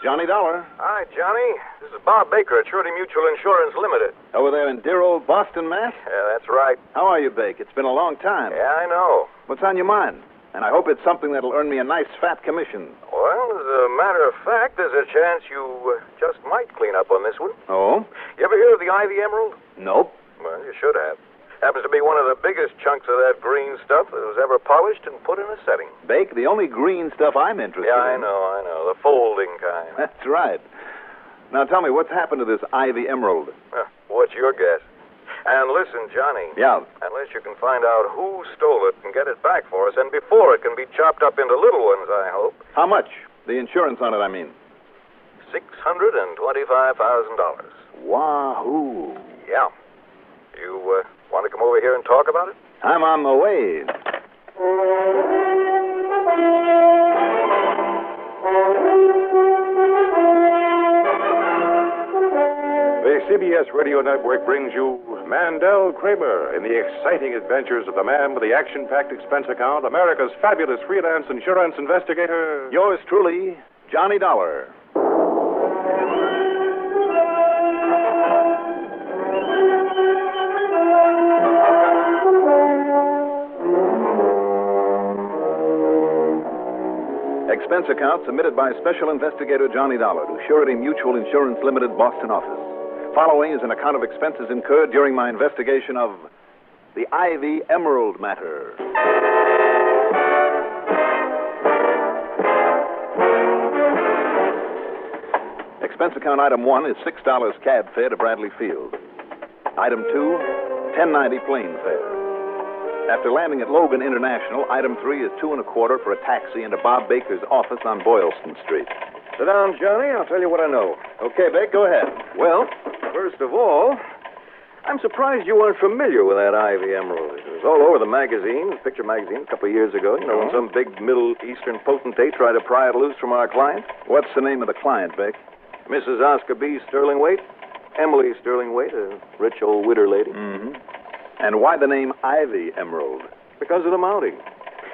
Johnny Dollar. Hi, Johnny. This is Bob Baker at Surety Mutual Insurance Limited. Over there in dear old Boston, Mass? Yeah, that's right. How are you, Bake? It's been a long time. Yeah, I know. What's on your mind? And I hope it's something that'll earn me a nice fat commission. Well, as a matter of fact, there's a chance you just might clean up on this one. Oh? You ever hear of the Ivy Emerald? Nope. Well, you should have. Happens to be one of the biggest chunks of that green stuff that was ever polished and put in a setting. Bake, the only green stuff I'm interested in. Yeah, I know. The folding kind. That's right. Now tell me, what's happened to this Ivy Emerald? What's your guess? And listen, Johnny. Yeah. Unless you can find out who stole it and get it back for us, and before it can be chopped up into little ones, I hope. How much? The insurance on it, I mean. $625,000. Wahoo. Yeah. You want to come over here and talk about it? I'm on the way. The CBS Radio Network brings you Mandel, Kramer in the exciting adventures of the man with the action-packed expense account, America's fabulous freelance insurance investigator. Yours truly, Johnny Dollar. Expense account submitted by Special Investigator Johnny Dollar to Surety Mutual Insurance Limited, Boston office. Following is an account of expenses incurred during my investigation of the Ivy Emerald matter. Expense account item 1 is $6 cab fare to Bradley Field. Item 2, $10.90 plane fare. After landing at Logan International, item 3 is $2.25 for a taxi into Bob Baker's office on Boylston Street. Sit down, Johnny. I'll tell you what I know. Okay, Bake, go ahead. Well, first of all, I'm surprised you weren't familiar with that Ivy Emerald. It was all over the magazine, picture magazine, a couple of years ago. You know, when some big Middle Eastern potentate tried to pry it loose from our client. What's the name of the client, Bake? Mrs. Oscar B. Sterlingwaite. Emily Sterlingwaite, a rich old widow lady. Mm-hmm. And why the name Ivy Emerald? Because of the mounting.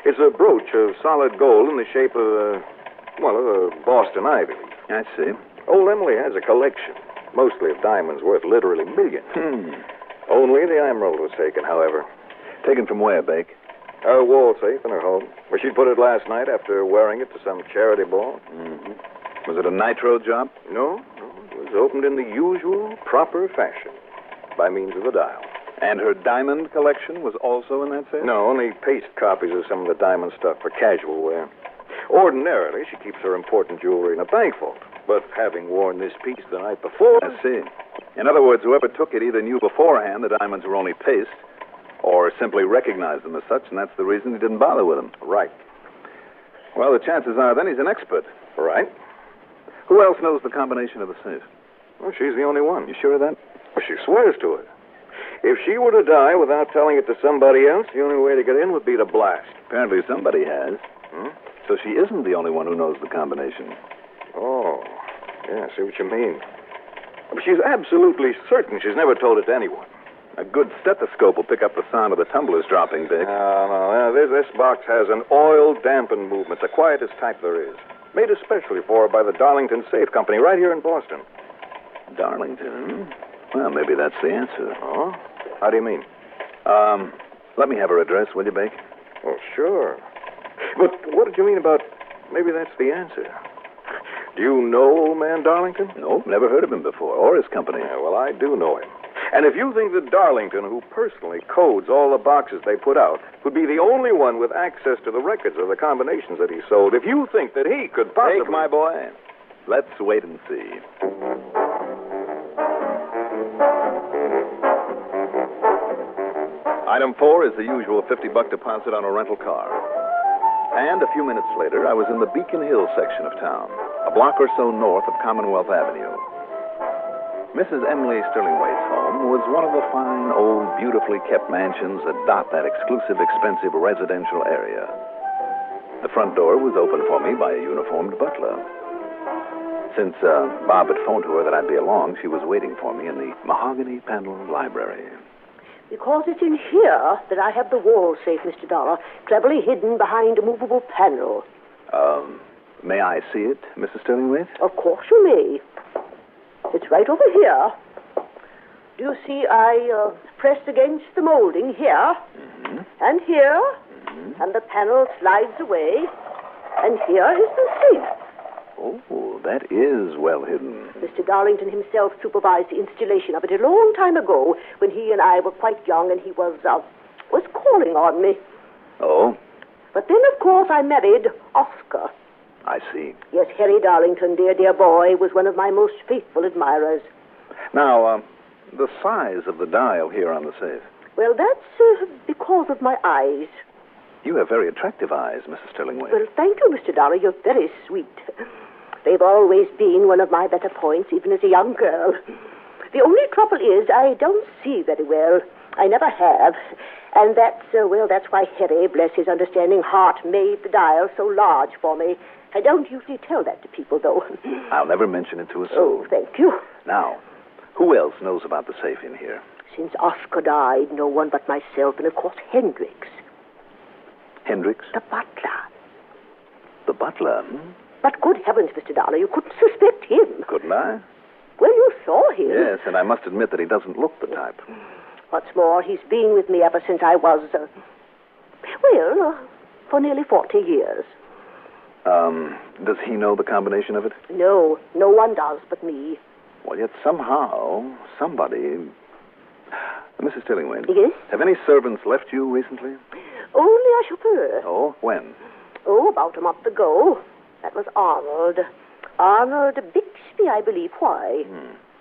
It's a brooch of solid gold in the shape of a Boston ivy. I see. Old Emily has a collection, mostly of diamonds worth literally millions. Only the emerald was taken, however. Taken from where, Bake? A wall safe in her home, where she put it last night after wearing it to some charity ball. Mm-hmm. Was it a nitro job? No. It was opened in the usual, proper fashion, by means of a dial. And her diamond collection was also in that safe? No, only paste copies of some of the diamond stuff for casual wear. Ordinarily, she keeps her important jewelry in a bank vault. But having worn this piece the night before... I see. In other words, whoever took it either knew beforehand the diamonds were only paste, or simply recognized them as such, and that's the reason he didn't bother with them. Right. Well, the chances are then he's an expert. Right. Who else knows the combination of the safe? Well, she's the only one. You sure of that? Well, she swears to it. If she were to die without telling it to somebody else, the only way to get in would be to blast. Apparently somebody has. So she isn't the only one who knows the combination. Oh, yeah, I see what you mean. But she's absolutely certain she's never told it to anyone. A good stethoscope will pick up the sound of the tumblers dropping, Dick. No. This box has an oil-dampened movement, the quietest type there is. Made especially for her by the Darlington Safe Company right here in Boston. Darlington? Well, maybe that's the answer. Oh? How do you mean? Let me have her address, will you, Bake? Oh, sure. But what did you mean about maybe that's the answer? Do you know old man Darlington? Nope, never heard of him before, or his company. Yeah, well, I do know him. And if you think that Darlington, who personally codes all the boxes they put out, would be the only one with access to the records of the combinations that he sold, if you think that he could possibly... Bake, my boy, let's wait and see. Item 4 is the usual $50 deposit on a rental car. And a few minutes later, I was in the Beacon Hill section of town, a block or so north of Commonwealth Avenue. Mrs. Emily Sterlingwaite's home was one of the fine, old, beautifully kept mansions that dot that exclusive, expensive residential area. The front door was opened for me by a uniformed butler. Since Bob had phoned to her that I'd be along, she was waiting for me in the mahogany-paneled library. Because it's in here that I have the wall safe, Mr. Dollar, cleverly hidden behind a movable panel. May I see it, Mrs. Sterling-Waite? Of course you may. It's right over here. Do you see I pressed against the molding here? Mm-hmm. And here? Mm-hmm. And the panel slides away. And here is the safe. Oh, that is well hidden. Mr. Darlington himself supervised the installation of it a long time ago when he and I were quite young and he was calling on me. Oh? But then, of course, I married Oscar. I see. Yes, Harry Darlington, dear boy, was one of my most faithful admirers. Now, the size of the dial here on the safe. Well, that's because of my eyes. You have very attractive eyes, Mrs. Sterling-Waite. Well, thank you, Mr. Dollar. You're very sweet. They've always been one of my better points, even as a young girl. The only trouble is I don't see very well. I never have. And that's why Harry, bless his understanding heart, made the dial so large for me. I don't usually tell that to people, though. I'll never mention it to a soul. Oh, thank you. Now, who else knows about the safe in here? Since Oscar died, no one but myself and, of course, Hendricks. Hendricks? The butler. The butler? Hmm? But good heavens, Mr. Dollar, you couldn't suspect him. Couldn't I? Well, you saw him. Yes, and I must admit that he doesn't look the type. What's more, he's been with me ever since I was, for nearly 40 years. Does he know the combination of it? No one does but me. Well, yet somehow, somebody... Mrs. Sterling-Waite. Yes? Have any servants left you recently? Only a chauffeur. Oh, when? Oh, about a month ago. That was Arnold. Arnold Bixby, I believe. Why?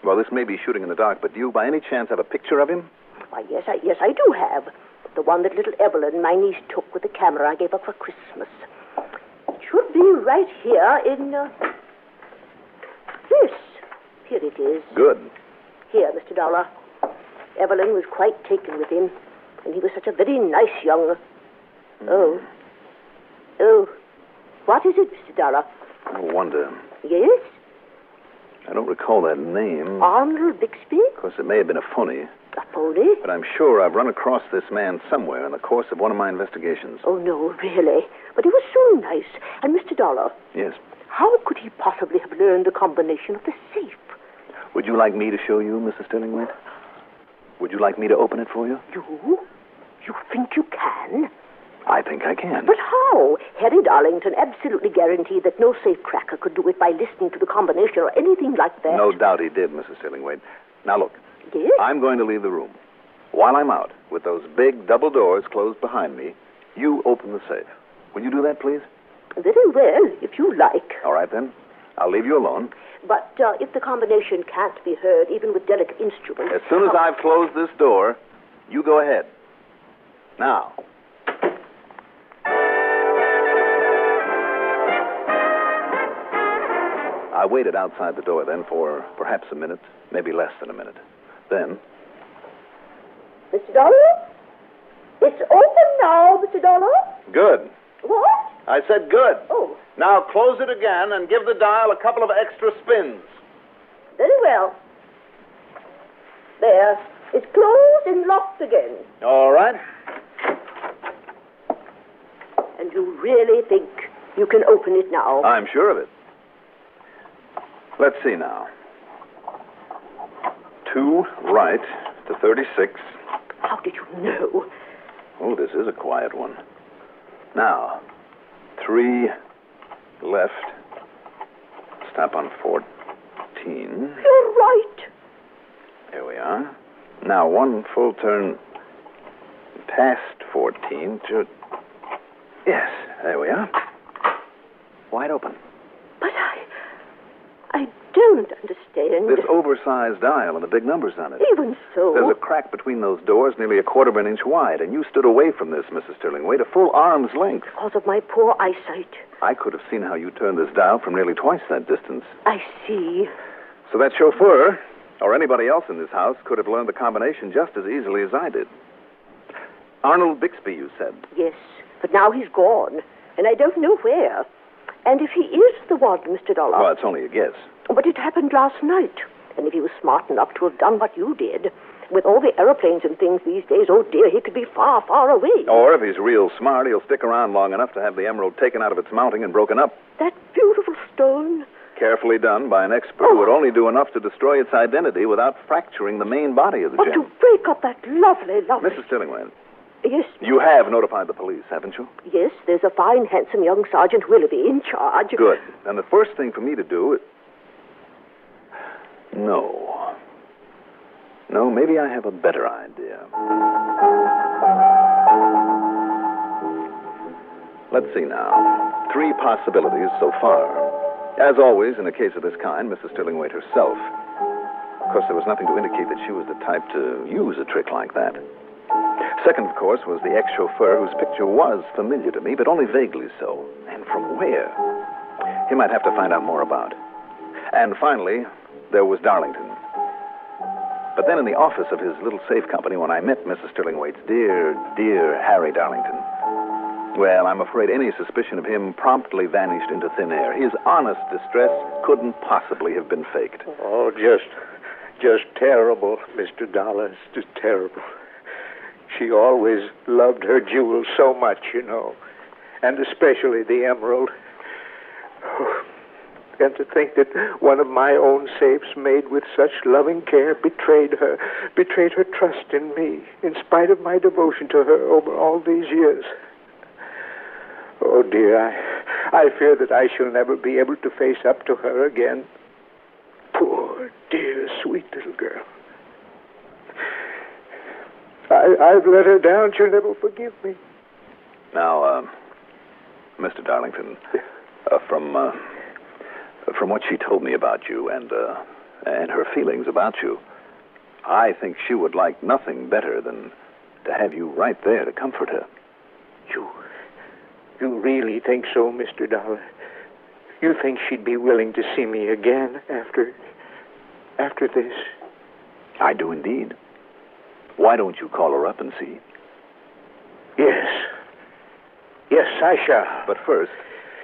Well, this may be shooting in the dark, but do you by any chance have a picture of him? Why, yes, I do have. The one that little Evelyn, my niece, took with the camera I gave her for Christmas. It should be right here in, Yes. Here it is. Good. Here, Mr. Dollar. Evelyn was quite taken with him, and he was such a very nice young... Oh. What is it, Mr. Dollar? No wonder. Yes? I don't recall that name. Arnold Bixby? Of course, it may have been a phony, A phony? but I'm sure I've run across this man somewhere in the course of one of my investigations. Oh, no, really. But he was so nice. And, Mr. Dollar, Yes. how could he possibly have learned the combination of the safe? Would you like me to show you, Mrs. Sterling-Waite? Would you like me to open it for you? You? You think you can? I think I can. But how? Harry Darlington absolutely guaranteed that no safe cracker could do it by listening to the combination or anything like that. No doubt he did, Mrs. Sterling-Waite. Now, look. Yes? I'm going to leave the room. While I'm out, with those big double doors closed behind me, you open the safe. Will you do that, please? Very well, if you like. All right, then. I'll leave you alone. But if the combination can't be heard, even with delicate instruments... As soon as I've closed this door, you go ahead. Now. I waited outside the door then for perhaps a minute, maybe less than a minute. Then... Mr. Dollar? It's open now, Mr. Dollar. Good. What? I said good. Oh, Now close it again and give the dial a couple of extra spins. very well. There. It's closed and locked again. All right. And you really think you can open it now? I'm sure of it. Let's see now. 2 right to 36. How did you know? Oh, this is a quiet one. Now, 3 left. Stop on 14. You're right. There we are. Now, 1 full turn past 14 to... Yes, there we are. Wide open. But I don't understand. This oversized dial and the big numbers on it. Even so... There's a crack between those doors nearly a quarter of an inch wide, and you stood away from this, Mrs. Sterling-Waite, a full arm's length. Because of my poor eyesight. I could have seen how you turned this dial from nearly twice that distance. I see. So that chauffeur, or anybody else in this house, could have learned the combination just as easily as I did. Arnold Bixby, you said. Yes, but now he's gone, and I don't know where. And if he is the one, Mr. Dollar... Well, it's only a guess. But it happened last night. And if he was smart enough to have done what you did, With all the aeroplanes and things these days, oh dear, he could be far, far away. Or if he's real smart, he'll stick around long enough to have the emerald taken out of its mounting and broken up. That beautiful stone. Carefully done by an expert who would only do enough to destroy its identity without fracturing the main body of the gem. To break up that lovely... Mrs. Stillingwaite. Yes. You have notified the police, haven't you? Yes, there's a fine, handsome young Sergeant Willoughby in charge. Good. And the first thing for me to do is... No, maybe I have a better idea. Let's see now. 3 possibilities so far. As always, in a case of this kind, Mrs. Stillingwaite herself. Of course, there was nothing to indicate that she was the type to use a trick like that. Second, of course, was the ex-chauffeur whose picture was familiar to me, but only vaguely so. And from where? He might have to find out more about. And finally, there was Darlington. But then in the office of his little safe company, when I met Mrs. Stillingwaite's dear Harry Darlington, well, I'm afraid any suspicion of him promptly vanished into thin air. His honest distress couldn't possibly have been faked. Oh, just terrible, Mr. Dollar. Just terrible. She always loved her jewels so much, you know. And especially the emerald. Oh, and to think that one of my own safes made with such loving care betrayed her trust in me, in spite of my devotion to her over all these years. Oh, dear, I fear that I shall never be able to face up to her again. Poor, dear, sweet little girl. I've let her down. She'll never forgive me. Now, Mr. Darlington, from what she told me about you and her feelings about you, I think she would like nothing better than to have you right there to comfort her. You really think so, Mr. Dollar? You think she'd be willing to see me again after this? I do indeed. Why don't you call her up and see? Yes, I shall. But first...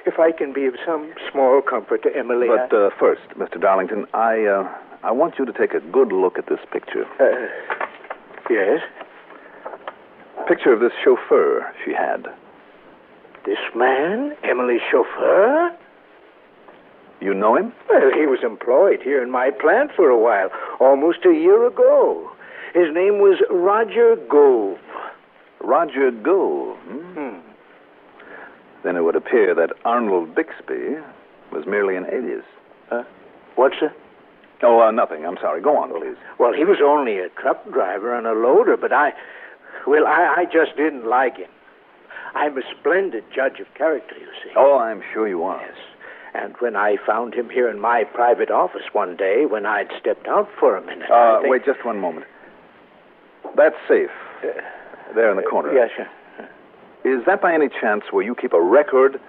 If I can be of some small comfort to Emily... But first, Mr. Darlington, I want you to take a good look at this picture. Yes? Picture of this chauffeur she had. This man? Emily's chauffeur? You know him? Well, he was employed here in my plant for a while, almost a year ago. His name was Roger Gove. Roger Gove? Then it would appear that Arnold Bixby was merely an alias. What's that? Oh, nothing. I'm sorry. Go on, please. Well, he was only a truck driver and a loader, but I just didn't like him. I'm a splendid judge of character, you see. Oh, I'm sure you are. Yes. And when I found him here in my private office one day, when I'd stepped out for a minute, Wait just one moment. That safe, there in the corner. Yes, sir. Is that by any chance where you keep a record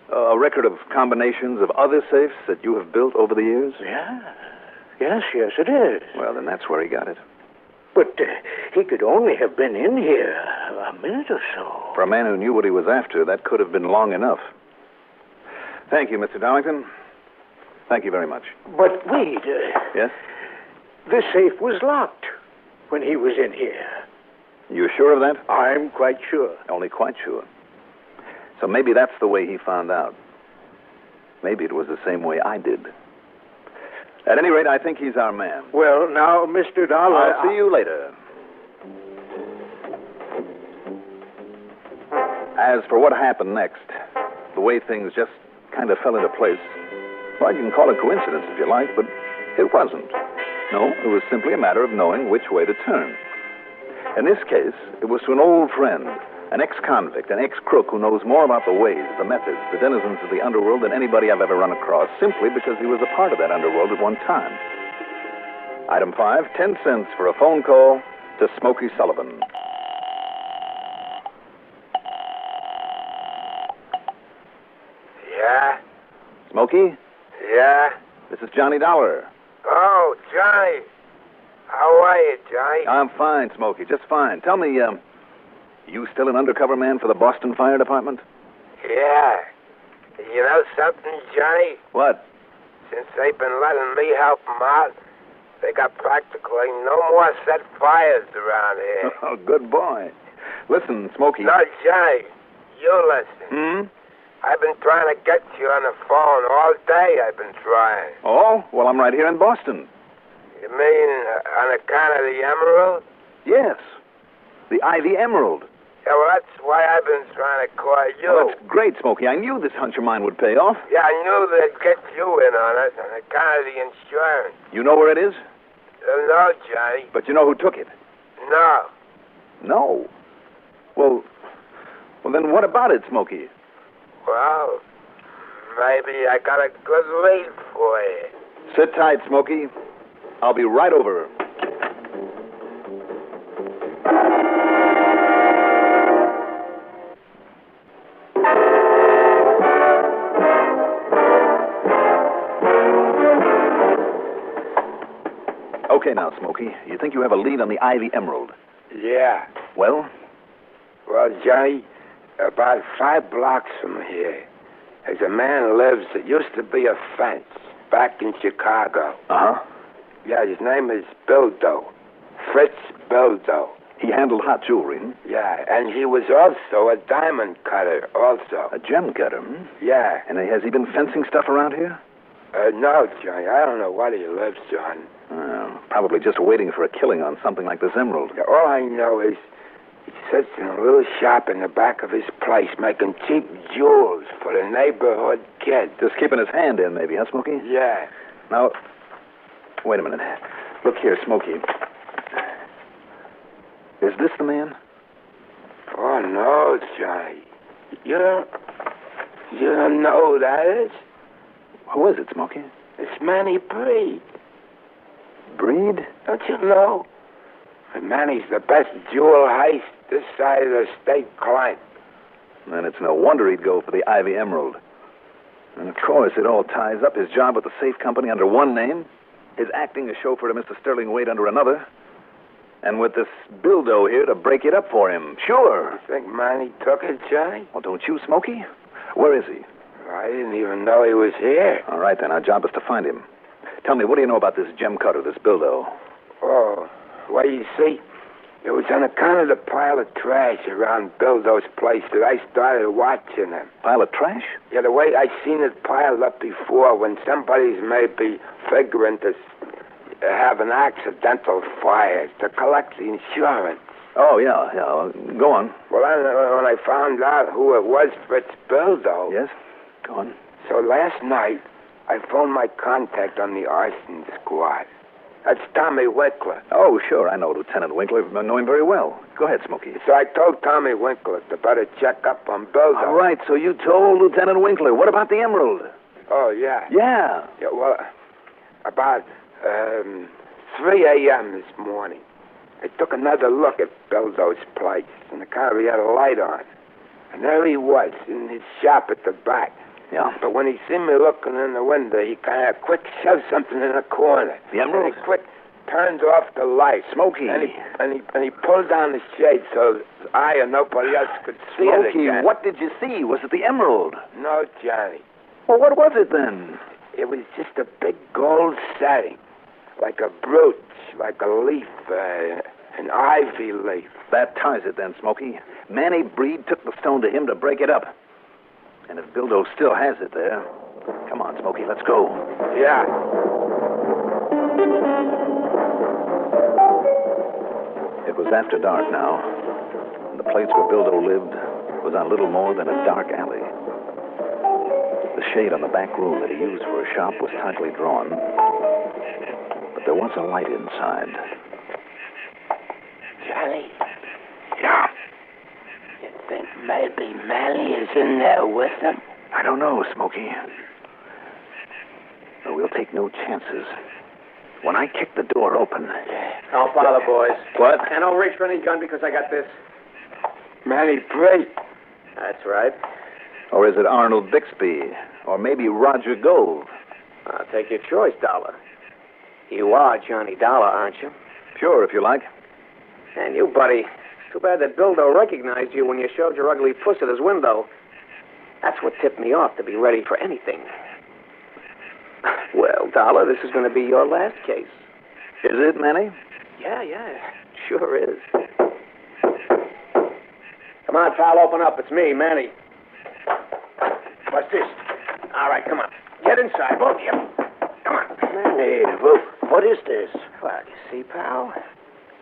of combinations of other safes that you have built over the years? Yeah. Yes, it is. Well, then that's where he got it. But he could only have been in here a minute or so. For a man who knew what he was after, that could have been long enough. Thank you, Mr. Darlington. Thank you very much. But wait. Yes? The safe was locked when he was in here. You sure of that? I'm quite sure. Only quite sure. So maybe that's the way he found out. Maybe it was the same way I did. At any rate, I think he's our man. Well, now, Mr. Dollar... I'll see you later. As for what happened next, the way things just kind of fell into place, well, you can call it coincidence if you like, but it wasn't. No, it was simply a matter of knowing which way to turn. In this case, it was to an old friend, an ex-convict, an ex-crook who knows more about the ways, the methods, the denizens of the underworld than anybody I've ever run across, simply because he was a part of that underworld at one time. Item 5, 10 cents for a phone call to Smokey Sullivan. Yeah? Smokey? Yeah? This is Johnny Dollar. Oh, Johnny. How are you, Johnny? I'm fine, Smokey, just fine. Tell me, you still an undercover man for the Boston Fire Department? Yeah. You know something, Johnny? What? Since they've been letting me help them out, They got practically no more set fires around here. Oh, good boy. Listen, Smokey. No, Johnny, you listen. Hmm? I've been trying to get you on the phone all day. I've been trying. Oh, well, I'm right here in Boston. You mean on account of the emerald? Yes. The Ivy Emerald. Yeah, well, that's why I've been trying to call you. Oh, that's great, Smokey. I knew this hunch of mine would pay off. Yeah, I knew they'd get you in on it on account of the insurance. You know where it is? No, Johnny. But you know who took it? No. No. Well, then what about it, Smokey? Well, maybe I got a good lead for you. Sit tight, Smokey. I'll be right over. Okay now, Smokey. You think you have a lead on the Ivy Emerald? Yeah. Well? Well, Johnny, about 5 blocks from here, there's a man who lives that used to be a fence back in Chicago. Uh-huh. Yeah, his name is Bildo. Fritz Bildo. He handled hot jewelry, hmm? Yeah, and he was also a diamond cutter, also. A gem cutter, hmm? Yeah. And has he been fencing stuff around here? No, Johnny, I don't know what he lives on. Probably just waiting for a killing on something like this emerald. Yeah, all I know is he sits in a little shop in the back of his place making cheap jewels for the neighborhood kids. Just keeping his hand in, maybe, huh, Smokey? Yeah. Now, wait a minute. Look here, Smokey. Is this the man? Oh, no, Johnny. You don't know who that is? Who is it, Smokey? It's Manny Breed. Breed? Don't you know? Manny's the best jewel heist this side of the state climbed. Then it's no wonder he'd go for the Ivy Emerald. And of course, it all ties up his job with the safe company under one name, his acting as chauffeur to Mr. Sterling Wade under another, and with this Bildo here to break it up for him. Sure. You think Manny took it, Johnny? Well, don't you, Smokey? Where is he? I didn't even know he was here. All right, then. Our job is to find him. Tell me, what do you know about this gem cutter, this Bildo? Oh, well, you see, it was on account of the pile of trash around Bildo's place that I started watching him. Pile of trash? Yeah, the way I seen it piled up before when somebody's maybe figuring to have an accidental fire to collect the insurance. Oh, yeah. Well, go on. Well, when I found out who it was, Fritz Bildo... Yes? Go on. So last night, I phoned my contact on the arson squad. That's Tommy Winkler. Oh, sure. I know Lieutenant Winkler. I know him very well. Go ahead, Smokey. So I told Tommy Winkler to better check up on Bildo. All right, so you told Lieutenant Winkler. What about the emerald? Oh, yeah. Yeah. Yeah, well, about 3 a.m. this morning, I took another look at Bildo's place, and the car he had a light on. And there he was, in his shop at the back. Yeah? But when he seen me looking in the window, he kind of quick shoved something in the corner. The emerald? And he quick turned off the light. Smokey. And he pulled down the shade so I or nobody else could see it Smokey, again. what did you see? Was it the emerald? No, Johnny. Well, what was it then? It was just a big gold setting, like a brooch, like a leaf, an ivy leaf. That ties it then, Smokey. Manny Breed took the stone to him to break it up. And if Bildo still has it there... Come on, Smokey, let's go. Yeah. It was after dark now. And the place where Bildo lived was on little more than a dark alley. The shade on the back room that he used for a shop was tightly drawn. But there was a light inside. Johnny, Yeah. you think maybe Manny is in there with him? I don't know, Smokey. But we'll take no chances. When I kick the door open... Don't bother, boys. What? And don't reach for any gun because I got this. Manny Breed. That's right. Or is it Arnold Bixby? Or maybe Roger Gove? I'll take your choice, Dollar. You are Johnny Dollar, aren't you? Sure, if you like. And you, buddy. Too bad that Bildo recognized you when you showed your ugly puss at his window. That's what tipped me off to be ready for anything. Well, Dollar, this is going to be your last case. Is it, Manny? Yeah, sure is. Come on, pal, open up. It's me, Manny. What's this? All right, come on. Get inside, both of you. Come on. Manny, what is this? Well, you see, pal,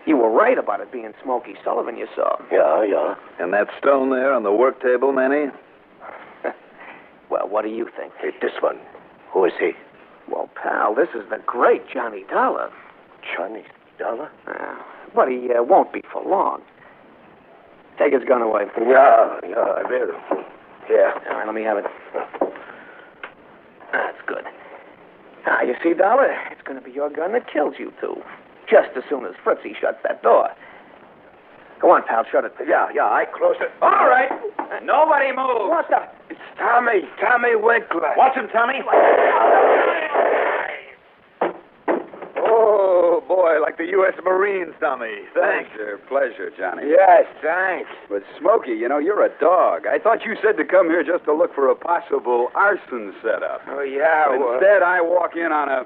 you were right about it being Smokey Sullivan you saw. Yeah. And that stone there on the work table, Manny? Well, what do you think? Hey, this one. Who is he? Well, pal, this is the great Johnny Dollar. Johnny Dollar? But he won't be for long. Take his gun away. Yeah, I will. Yeah. All right, let me have it. That's good. You see, Dollar, it's going to be your gun that kills you two. Just as soon as Fritzy shuts that door. Go on, pal, shut it. Yeah, I close it. All right. Nobody moves. What the? It's Tommy Winkler. Watch him, Tommy. Oh, boy, like the U.S. Marines, Tommy. Thanks. Pleasure, Johnny. Yes, thanks. But, Smokey, you're a dog. I thought you said to come here just to look for a possible arson setup. Oh, yeah, well... Instead, I walk in on a...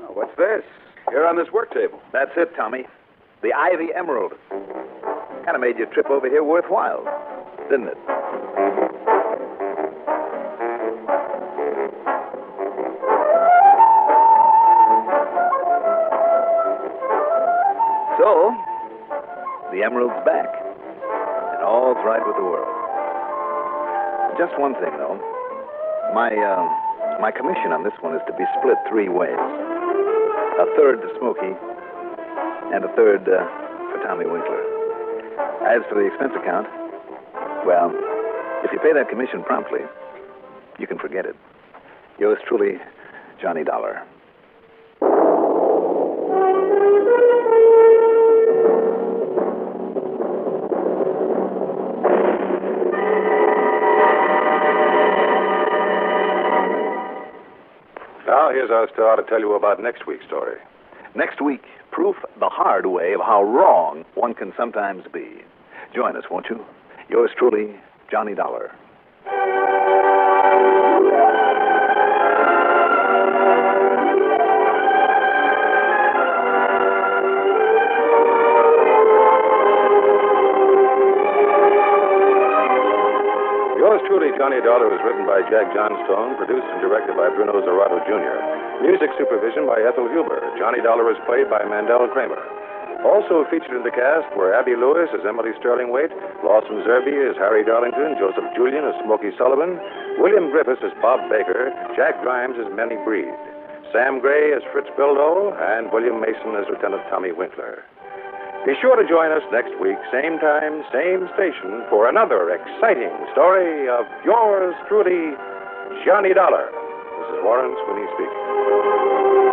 Oh, what's this? Here on this work table. That's it, Tommy. The Ivy Emerald. Kind of made your trip over here worthwhile, didn't it? So, the emerald's back, and all's right with the world. Just one thing, though. My commission on this one is to be split 3 ways. A third to Smokey, and a third for Tommy Winkler. As for the expense account, well, if you pay that commission promptly, you can forget it. Yours truly, Johnny Dollar. Now, here's our star to tell you about next week's story. Next week, proof the hard way of how wrong one can sometimes be. Join us, won't you? Yours truly, Johnny Dollar. Yours truly, Johnny Dollar, is written by Jack Johnstone, produced and directed by Bruno Zerato Jr. Music supervision by Ethel Huber. Johnny Dollar is played by Mandel Kramer. Also featured in the cast were Abby Lewis as Emily Sterling-Waite, Lawson Zerby as Harry Darlington, Joseph Julian as Smokey Sullivan, William Griffiths as Bob Baker, Jack Grimes as Manny Breed, Sam Gray as Fritz Bildo, and William Mason as Lieutenant Tommy Winkler. Be sure to join us next week, same time, same station, for another exciting story of yours truly, Johnny Dollar. This is Warren Sweeney speaking.